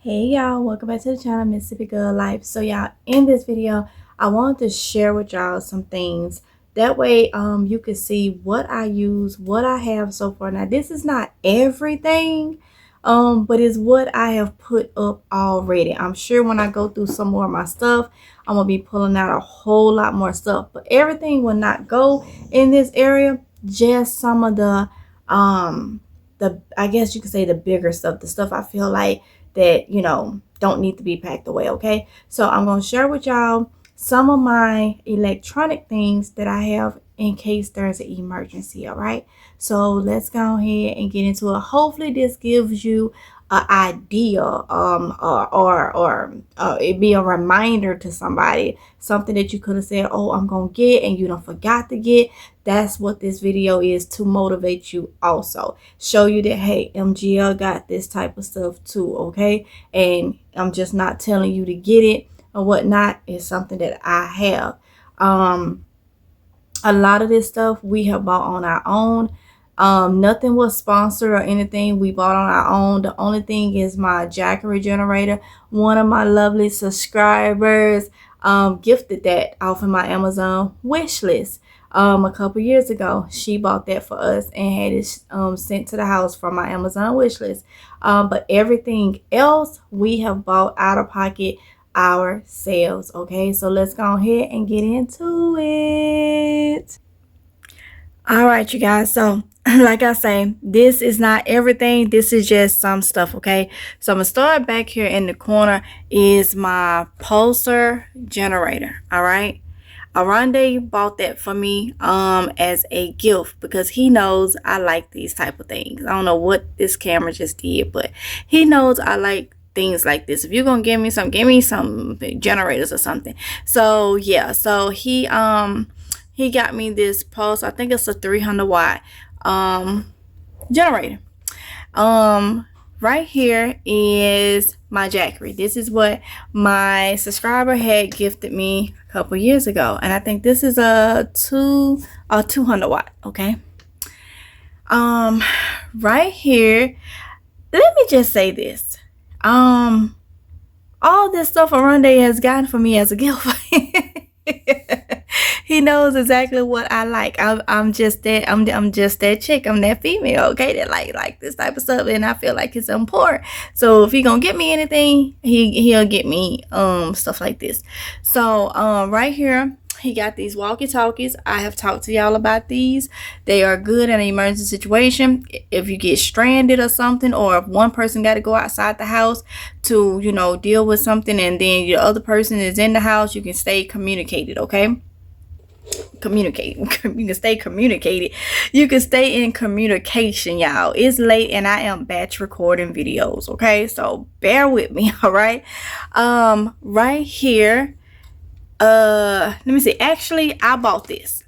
Hey y'all, welcome back to the channel, Mississippi Girl Life. So y'all, in this video I wanted to share with y'all some things that way you can see what I use, what I have so far. Now this is not everything, but it's what I have put up already. I'm sure when I go through some more of my stuff, I'm gonna be pulling out a whole lot more stuff, but everything will not go in this area. Just some of the I guess you could say the bigger stuff, the stuff I feel like that, don't need to be packed away. Okay, so I'm going to share with y'all some of my electronic things that I have in case there's an emergency. All right, so let's go ahead and get into it. Hopefully this gives you an idea, or it be a reminder to somebody, something that you could have said, oh, I'm gonna get, and you don't forgot to get. That's what this video is, to motivate you, also show you that, hey, MGL got this type of stuff too. Okay, and I'm just not telling you to get it or whatnot. It's something that I have. A lot of this stuff we have bought on our own. Nothing was sponsored or anything. We bought on our own. The only thing is my Jackery generator. One of my lovely subscribers gifted that off of my Amazon wish list a couple years ago. She bought that for us and had it sent to the house from my Amazon wish list. But everything else we have bought out of pocket ourselves. Okay, so let's go ahead and get into it. All right, you guys, so like I say, this is not everything. This is just some stuff. Okay, so I'm gonna start back here in the corner is my pulsar generator. All right, Oronde bought that for me as a gift because he knows I like these type of things. I don't know what this camera just did, but he knows I like things like this. If you're gonna give me some generators or something. So yeah, so he got me this pulse. I think it's a 300 watt generator. Right here is my Jackery. This is what my subscriber had gifted me a couple years ago, and I think this is a 200 watt. Okay. Right here, let me just say this. All this stuff Oronde has gotten for me as a gift. He knows exactly what I like. I'm just that chick. I'm that female, okay, that like this type of stuff, and I feel like it's important. So if he gonna get me anything, he'll get me stuff like this. So right here he got these walkie-talkies. I have talked to y'all about these. They are good in an emergency situation. If you get stranded or something, or if one person got to go outside the house to deal with something, and then your other person is in the house, you can stay communicated. Okay, communicate. You can stay communicated. You can stay in communication, y'all. It's late and I am batch recording videos. Okay, so bear with me. All right. Right here, let me see. Actually, I bought this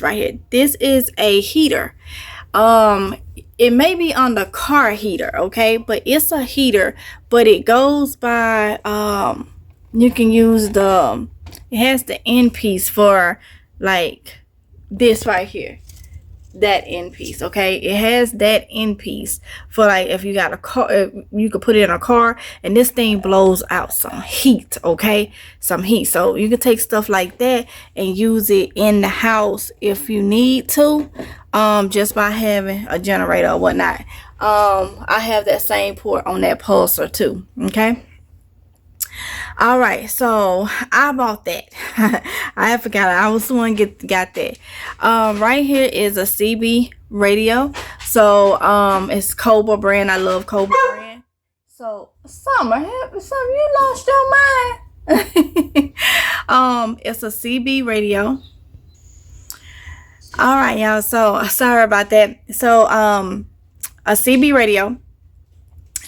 right here. This is a heater. It may be on the car heater, okay, but it's a heater, but it goes by you can use it has the end piece for like this right here, that end piece. Okay, it has that end piece for like if you got a car, you could put it in a car, and this thing blows out some heat. Okay, some heat, so you can take stuff like that and use it in the house if you need to, just by having a generator or whatnot. I have that same port on that pulsar too. Okay. All right, so I bought that. I forgot I was the one got that. Right here is a CB radio. So it's Cobra brand. I love Cobra brand. So Summer, you lost your mind. It's a CB radio. All right, y'all, so sorry about that. So a CB radio,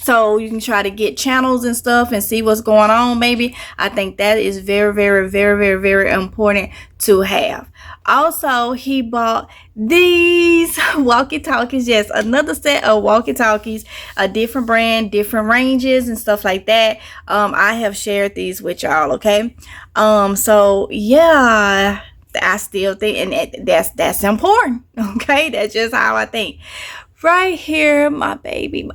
so you can try to get channels and stuff and see what's going on. Maybe I think that is very, very, very, very, very important to have. Also, he bought these walkie-talkies. Yes, another set of walkie-talkies, a different brand, different ranges and stuff like that. I have shared these with y'all. Okay, so yeah, I still think, and that's important. Okay, that's just how I think. right here, my baby.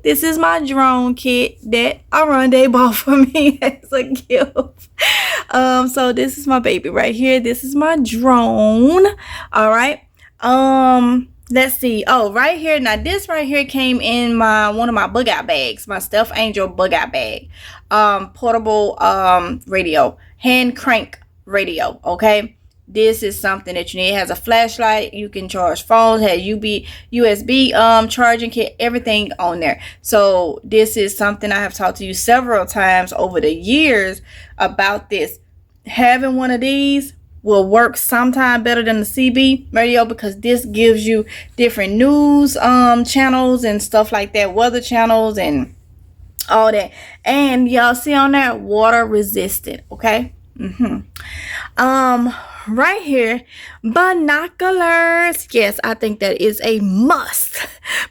This is my drone kit that Oronde bought for me as a gift. So this is my baby right here. This is my drone. All right. Let's see. Oh, right here. Now this right here came in one of my bug out bags, my Stealth Angel bug out bag. Portable radio, hand crank radio. Okay. This is something that you need. It has a flashlight. You can charge phones. Has USB charging kit, everything on there. So this is something I have talked to you several times over the years about this. Having one of these will work sometime better than the CB radio, because this gives you different news channels and stuff like that, weather channels and all that. And y'all see on there, water resistant. Okay. Right here, binoculars. Yes, I think that is a must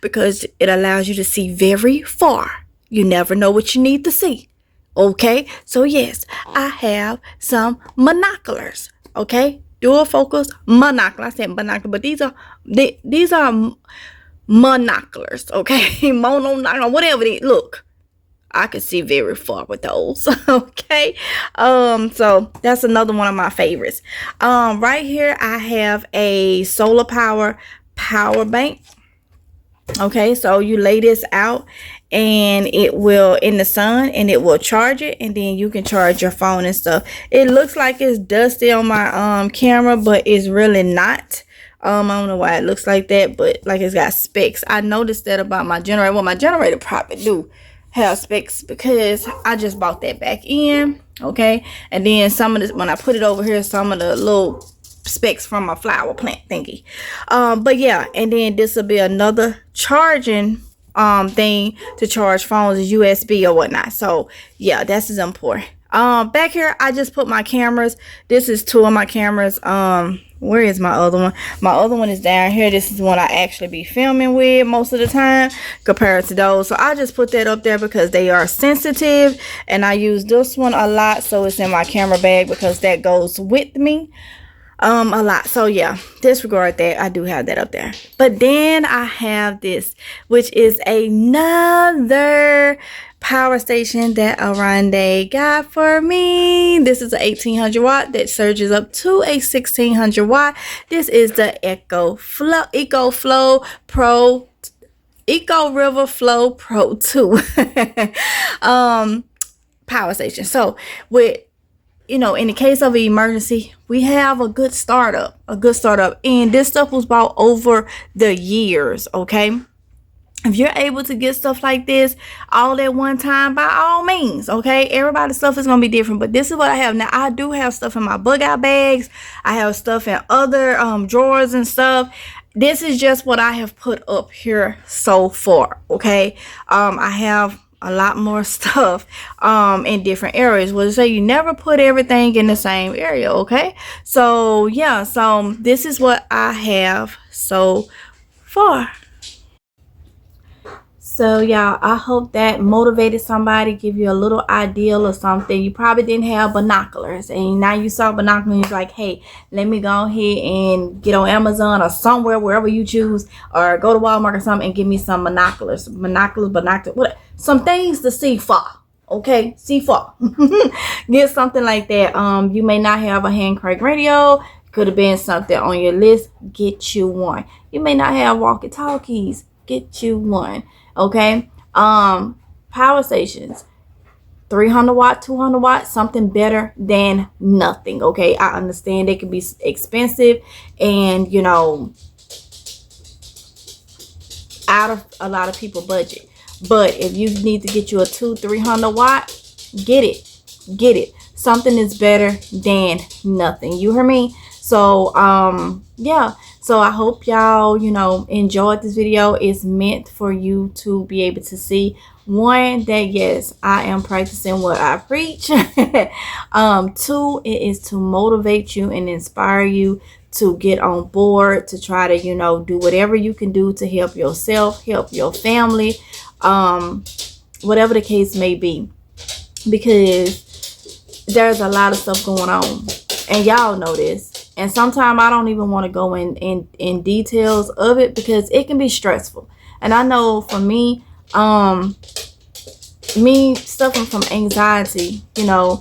because it allows you to see very far. You never know what you need to see. Okay, so yes, I have some binoculars. Okay, dual focus monocular. I said binocular, but these are monoculars. Okay, monocular, whatever they look. I can see very far with those. Okay. So that's another one of my favorites. Right here I have a solar power bank. Okay, so you lay this out and it will in the sun and it will charge it, and then you can charge your phone and stuff. It looks like it's dusty on my camera, but it's really not. I don't know why it looks like that, but like it's got specks. I noticed that about my generator. Well, my generator probably do have specks because I just bought that back in. Okay, and then some of this, when I put it over here, some of the little specks from my flower plant thingy. But yeah, and then this will be another charging thing to charge phones, USB or whatnot. So yeah, this is important. Back here I just put my cameras. This is two of my cameras. Where is my other one? My other one is down here. This is the one I actually be filming with most of the time compared to those. So I just put that up there because they are sensitive, and I use this one a lot, so it's in my camera bag because that goes with me a lot. So yeah, disregard that. I do have that up there. But then I have this, which is another power station that Oronde got for me. This is a 1800 watt that surges up to a 1600 watt. This is the Eco River Flow Pro 2 power station. So with, you know, in the case of an emergency, we have a good startup, and this stuff was bought over the years. Okay, if you're able to get stuff like this all at one time, by all means. Okay, everybody's stuff is gonna be different, but this is what I have now. I do have stuff in my bug out bags. I have stuff in other drawers and stuff. This is just what I have put up here so far. Okay, I have a lot more stuff in different areas. Well, say you never put everything in the same area. Okay, so yeah, so this is what I have so far. So y'all, I hope that motivated somebody, give you a little ideal or something. You probably didn't have binoculars, and now you saw binoculars and you're like, hey, let me go ahead and get on Amazon or somewhere, wherever you choose, or go to Walmart or something and give me some binoculars, what, some things to see far. Okay, see far. Get something like that. You may not have a hand crank radio. Could have been something on your list. Get you one. You may not have walkie-talkies. Get you one. Okay, power stations, 300 watt, 200 watt, something better than nothing. Okay, I understand they can be expensive and, you know, out of a lot of people's budget, but if you need to get you a 200-300 watt, get it. Something is better than nothing. You hear me? So yeah, so I hope y'all, you know, enjoyed this video. It's meant for you to be able to see, one, that yes, I am practicing what I preach. Two, it is to motivate you and inspire you to get on board, to try to, you know, do whatever you can do to help yourself, help your family, whatever the case may be, because there's a lot of stuff going on, and y'all know this. And sometimes I don't even want to go in details of it because it can be stressful. And I know for me, me suffering from anxiety, you know,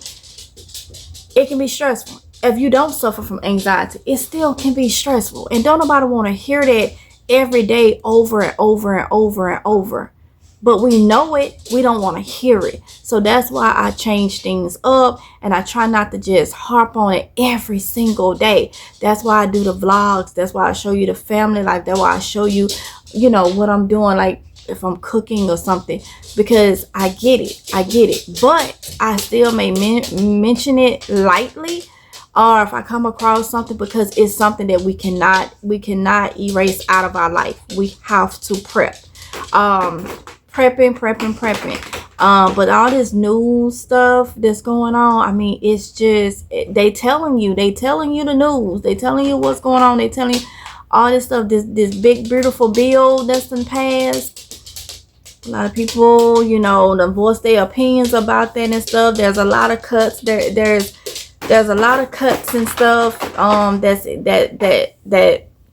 it can be stressful. If you don't suffer from anxiety, it still can be stressful. And don't nobody want to hear that every day over and over and over and over. But we know it, we don't want to hear it. So that's why I change things up, and I try not to just harp on it every single day. That's why I do the vlogs. That's why I show you the family life. That's why I show you, you know, what I'm doing, like if I'm cooking or something, because I get it. But I still may mention it lightly, or if I come across something, because it's something that we cannot erase out of our life. We have to prep. Prepping. But all this new stuff that's going on, I mean, it's just, they telling you the news. They telling you what's going on. They telling you all this stuff, this big, beautiful bill that's been passed. A lot of people, you know, they voice their opinions about that and stuff. There's a lot of cuts. There's a lot of cuts and stuff that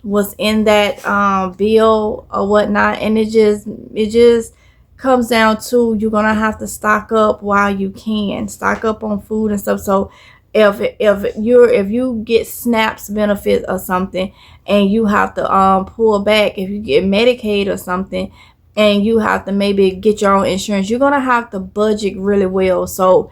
was in that bill or whatnot, and it just comes down to, you're gonna have to stock up while you can, stock up on food and stuff. So if you get SNAP's benefit or something, and you have to pull back, if you get Medicaid or something, and you have to maybe get your own insurance, you're gonna have to budget really well. So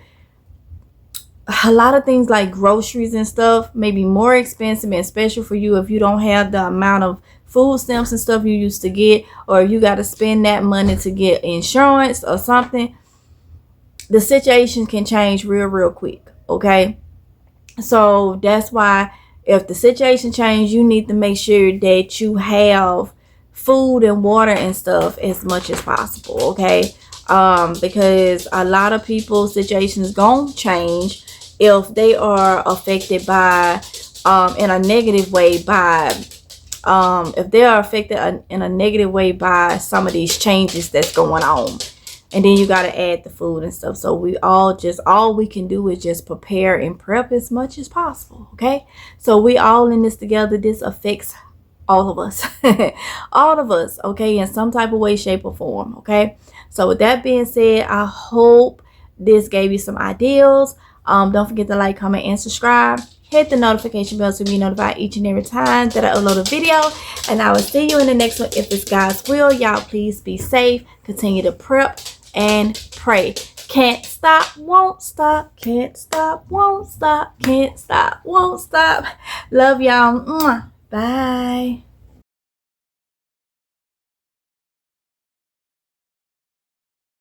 a lot of things like groceries and stuff may be more expensive, and especially for you if you don't have the amount of food stamps and stuff you used to get, or you got to spend that money to get insurance or something. The situation can change real quick. Okay, so that's why if the situation changes, you need to make sure that you have food and water and stuff as much as possible. Okay, because a lot of people's situations gonna change if they are affected by in a negative way by if they are affected in a negative way by some of these changes that's going on. And then you got to add the food and stuff. So all we can do is just prepare and prep as much as possible. Okay, so we all in this together. This affects all of us. All of us, okay, in some type of way, shape, or form. Okay, so with that being said, I hope this gave you some ideas. Don't forget to like, comment, and subscribe. Hit the notification bell to be notified each and every time that I upload a video. And I will see you in the next one if it's God's will. Y'all please be safe. Continue to prep and pray. Can't stop, won't stop. Can't stop, won't stop. Can't stop, won't stop. Love y'all. Bye.